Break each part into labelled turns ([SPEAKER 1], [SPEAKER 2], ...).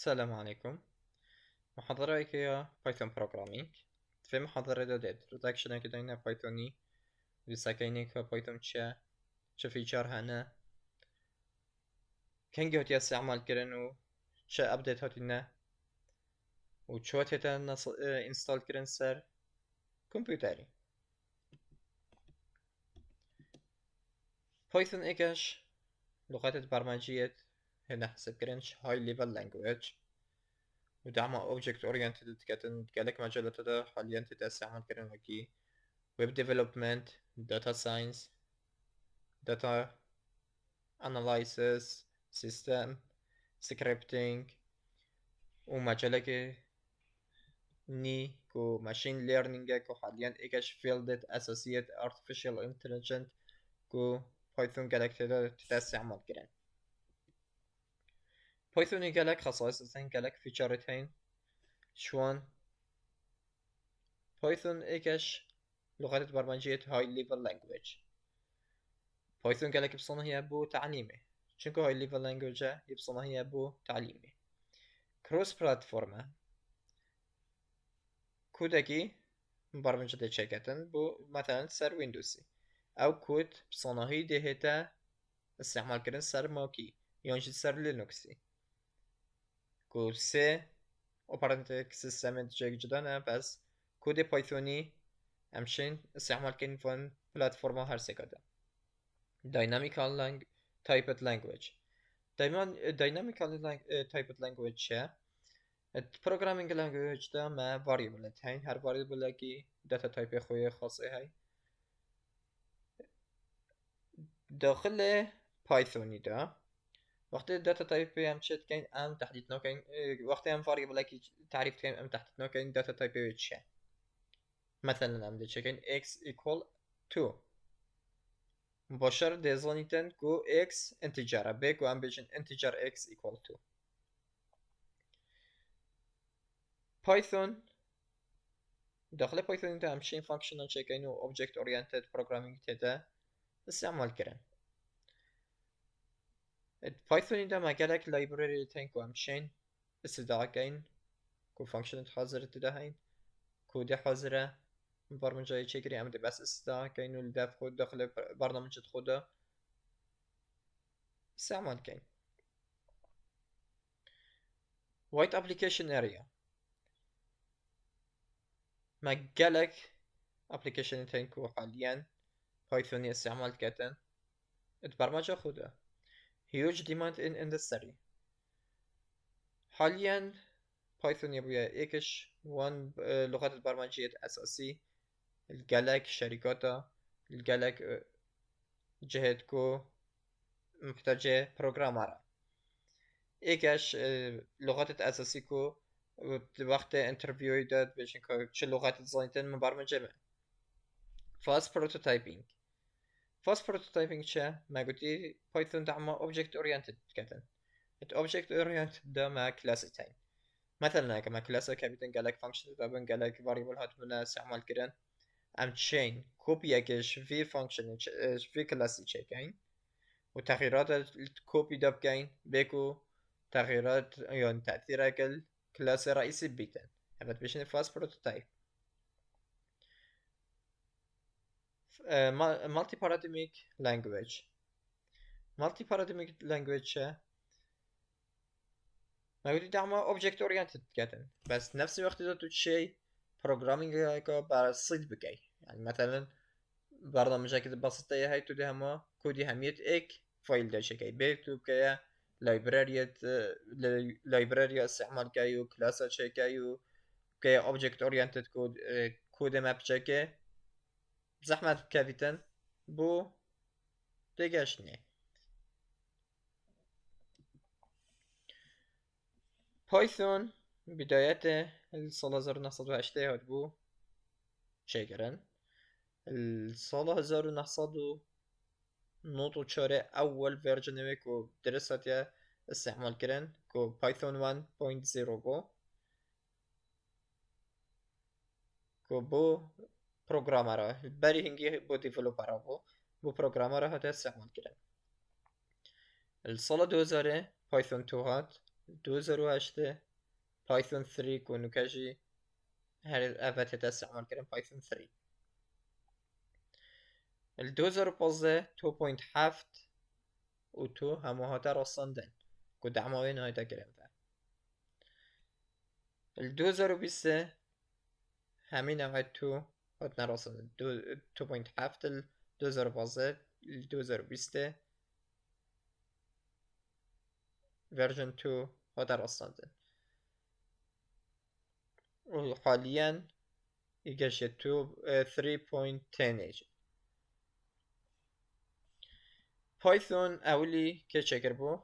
[SPEAKER 1] السلام عليكم. محاضرة هي بايثون بروغرامينج. في محاضرة دادت رودكشن كدينا بايثوني وساكينيك بايثون چه فيچار هنا كنجي هاتي استعمال كرن و چه ابديت هاتينا و چو هاتيتا انستال كرن سر كمبيوتري. بايثون ايكاش لغات البرمجية هنا حسب كرنش هاي ليفل لانجويج ودعمها اوبجكت اورينتد كاتن قالك مجالات ده حاليا تستعمل كرن وكي web development, data science, data analysis, system, scripting ومجالك ني كو machine learning كو حاليا إيكاش فيلدت أساسية artificial intelligence كو بايثون قالك تستعمل كرن. بايثون قالك خصائصتين قالك فيتشرتين شوان بايثون إيكاش لغات برمجية هاي ليفل لانجويج. بايثون قالك بصنع هي بو تعليمي چونكو هاي ليفل لانجويج يبصنع هي بو تعليمي. كروس بلاتفورم كودكي مبرمجة دي شركتن بو مثلا سر ويندوزي او كود بصنعي دهتا استعمال كرن سر ماكي يانجي سر لينوكسي كو سي اوبراتينج سيستم جدانا بس كود بايثوني همچنین استعمال کردن فن پلتفرم هر سکاده. Dynamical typed language. Dynamical typed language چه؟ programming language ده ما variable هاي هر variable کی data type خوی خاصه هاي داخل بايثوني ده وقتی data type هم شد کن ام تحدید نکن وقتی هم variable کی تعریف کن ام تحدید نکن data type چه مثلا ام چکن x equal 2 مباشر دزانیتن کو x انتجاره بگو ام بجن انتجر x equal 2 بايثون داخل بايثون انت همچین فانکشنال چکن و object oriented programming تدا استعمال کردن. بايثون انت مجالك library تنکو همچین استدعا کن کو فانکشن حاضر تدا هین کود حاضره برمجه چکری عمده بس استدعا کن و لدف خود داخل برنامج خود استعمال کن. white application area مجالك application تنكو حاليا بايثوني استعمال كتن البرمجة خودها huge demand in industry حاليا بايثون يبويا ايكش وان لغات البرمجية الأساسي الجالك شركاتا الجالك جهتكو محتاجة بروغرامر ايكش لغات الأساسي كو وقت انترفيو داد بشن که چه لغات زانیتن مبرمجه من فاست پروتوتایپینگ چه؟ ما گوتی پایتون دعما اوبجکت اورینتد کتن ات اوبجکت اورینتد دا ما کلاس تاین مثلا که ما کلاس کبیتن گلک فانکشن دابن گلک واریبل هات بنا استعمال کردن ام چین کپی یکش في فانکشن في کلاسی چکین و تغییرات کپی داب کین بکو تغییرات یا تأثیر اکل كلاس رئيسي بيتن هبت بيشن فاست بروتوتايب مالتي باراديميك لانجويج ما يقولي دعما اوبجكت اورينتد كاتن بس نفس الوقت ده شيء بروجرامينج كا بسيط بكي يعني مثلا برنامج كده بسيطة هاي تو ده هما كودي هميت اك فايل ده شكاي بيكتب كيا لايبراري استعمال كايو كلاسات شكايو كي اوبجكت اورينتد كود ماب شكا زحمة كافيتن بو ديجاشني بايثون بدايته الصالة 1980 هاد بو شاكرا الصالة 1900 نوتو چاره اول ورژن کو درست استعمال کردن کو پایتون 1.0 کو بو پروگرامرها بری هنگی بو دیولوپرها بو پروگرامرها هات استعمال کردن. السال 2000 پایتون 2 هات 2008 بايثون 3 كونو كاجي هر أفات تستعمل كرن بايثون 3 الدوزر بوزة 2.7 و 2 همو هاتا رصندن كو دعموين هايتا كرن فا الدوزر بيسة همين نوع 2 هاتنا رصندن 2.7 الدوزر بوزة الدوزر بيسة فيرجن 2 هاتا رصندن وحاليا يجيش 3.10 بايثون أولي كيشكر بو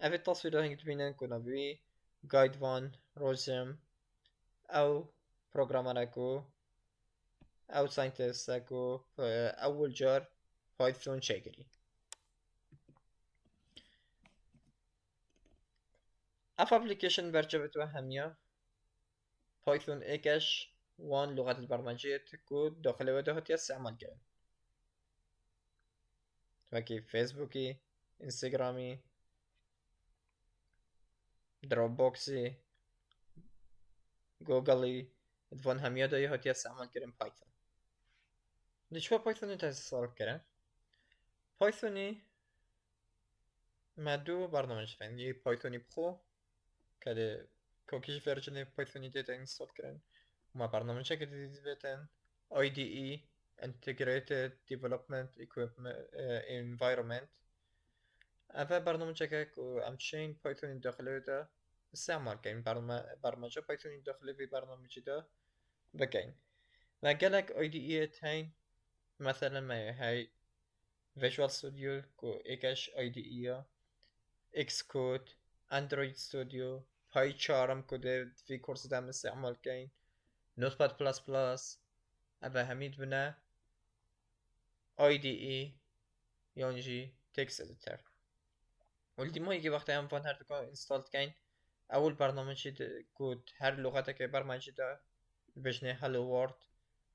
[SPEAKER 1] أفي التصوير هنك تبينن كنا بي جايد وان روزم أو بروغرامر أكو أو ساينتست أكو أول جار بايثون شكري أف أبليكيشن برجبت وهمية بايثون إيكش وان لغة البرمجية تكو داخل ودهات يستعمل كرن وكي فيسبوكي انستغرامي دروب بوكسي جوجلي دفون همية دا يهات يستعمل كرن بايثون ليش بايثون انت استعمل كرن بايثوني ما دو برنامج فني بايثوني برو كده كوكيش فيرجن بايثوني داتا انستال كرن وما برنامج جديد بيتن IDE Integrated Development Environment أفا برنامج كو أمشين بايثوني داخله دا استعمال كين برمجة بايثوني داخله في برنامج دا بكين ما قالك IDE تين مثلا ما هاي Visual Studio كو إيكاش IDE Xcode Android Studio pycharm كده في كورس دام استعمال كين نوتباد بلس بلس أبا هميد بنا IDE يونجي تكست اديتر ولدي ما يجي وقت هم فان هر انستال كين اول برنامج كود هر لغة که برمجه دا بجنه هلو وورد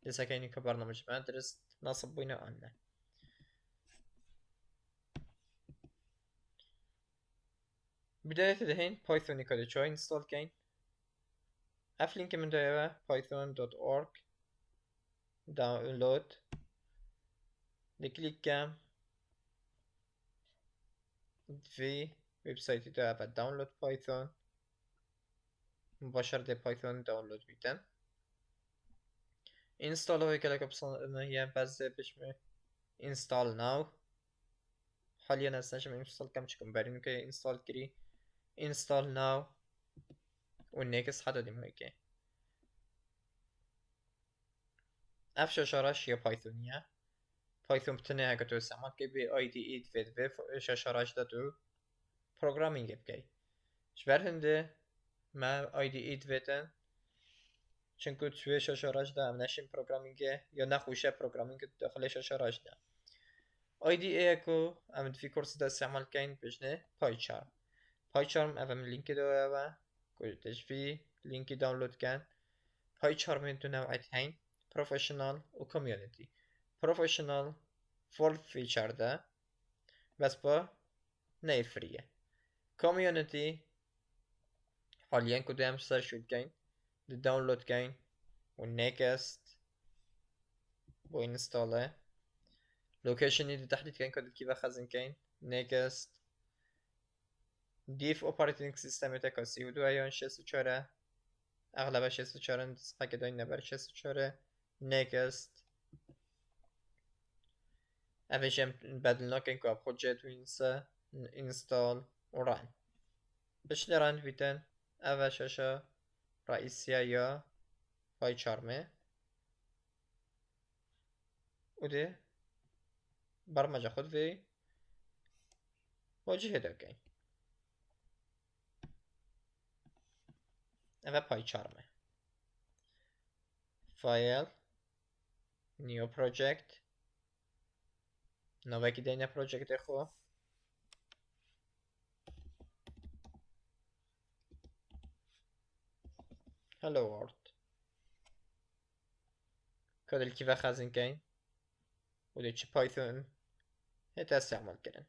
[SPEAKER 1] لسه كيني كبرنامج ما درست نصب بينا عنه بداية دهين بايثون كده شو انستال كين اف لينك من دايرة python.org داونلود نكليك كام في ويب سايت دا بعد داونلود بايثون مباشرة بايثون داونلود بيتن انستال هو كده كبصنا هي بس بشمه install now حاليا استنشم انستال كم تكون بعدين كي انستال كري install now والنيكس حدا دي هيك اف شاشراش يا بايثونيا بايثون بتنها كتو استعمال كي بي اي دي اي فيد في شاشراش دا تو programming بكي شبر هنده ما اي دي اي فيتن چونکو توی شاشراش دا هم نشیم programming یا نخوشه programming داخل شاشراش دا IDE اكو ام في كورس دا استعمال كاين بجنه pycharm افهم لينك دو اوا كل تجفي لينك داونلود كان pycharm انتو نوعتين professional و community professional full feature دا بس با نيفريه community حاليا كو دام سيرش كاين داونلود كاين والنيكست بو انستاله لوكيشن دي تحديد كاين كود كيف خزن كاين نيكست ديف اوبريتنج سيستم تاع سي ودو ايون 64 اغلب 64 نسخه كده نبر 64 نيكست افيشم بدلنا كاين كو بروجيكت وينسا انستال وران باش نران فيتن اوا شاشه رئيسيه يا بايcharm ودي برمجه خود في واجهه ده كاين اوا pycharm file new project نوه کی دینا project خو hello world كود الكيفا خازن كاين ودي تش بايثون هتا استعمال كرن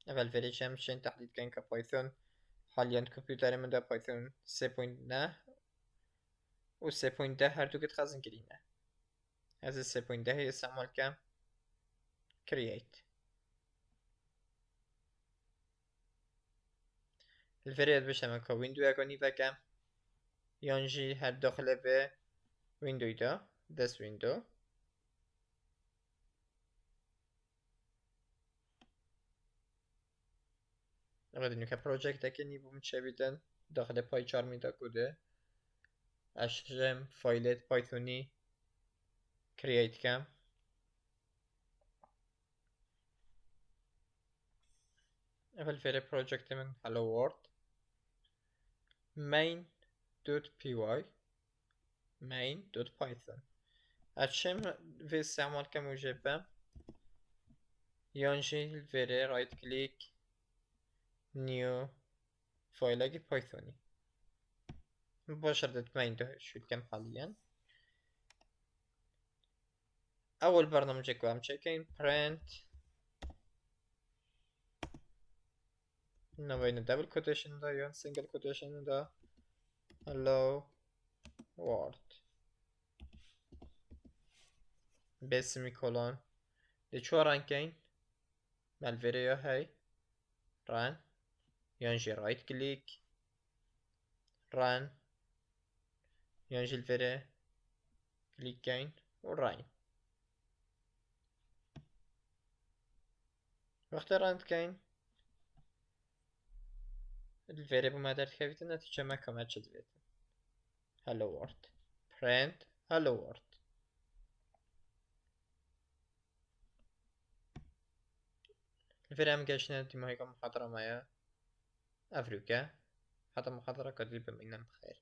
[SPEAKER 1] اول فيريش همچنین تحديد كان كبايثون حاليا كمبيوتر من ده بايثون 3.9 و 3.10 هر دو قد خزن كرينه هذا 3.10 هي استعمال كم create الفريد بشم که ويندو اگانی و کم یانجی هر داخله به ويندوی دا this window اگر اینو که پروژکت اکنی بوم چه بیدن داخل pycharm دا کوده اشجم فایلت پایتونی create کم اول فره پروژکت من hello world main.py main.python اشم في استعمال كموجبة ينشي الفيري رايت كليك نيو فايل بايثوني مباشرة main ده شو الكم حاليا اول برنامج كوام تشيكين print نوين دبل كوتيشن ده يون سنجل كوتيشن ده hello world بسيميكولون دي شو رانكين مال فيديو هاي run ينجي رايت كليك run ينجي الفيديو كليكين وران وقت راند كين الفيديو بما دارت كيفيت النتيجة ما كمات شدويت hello world print hello world الفيديو هم قاشنا دي ما هيكون محاضرة معايا أفريقيا حتى محاضرة قريبة منا بخير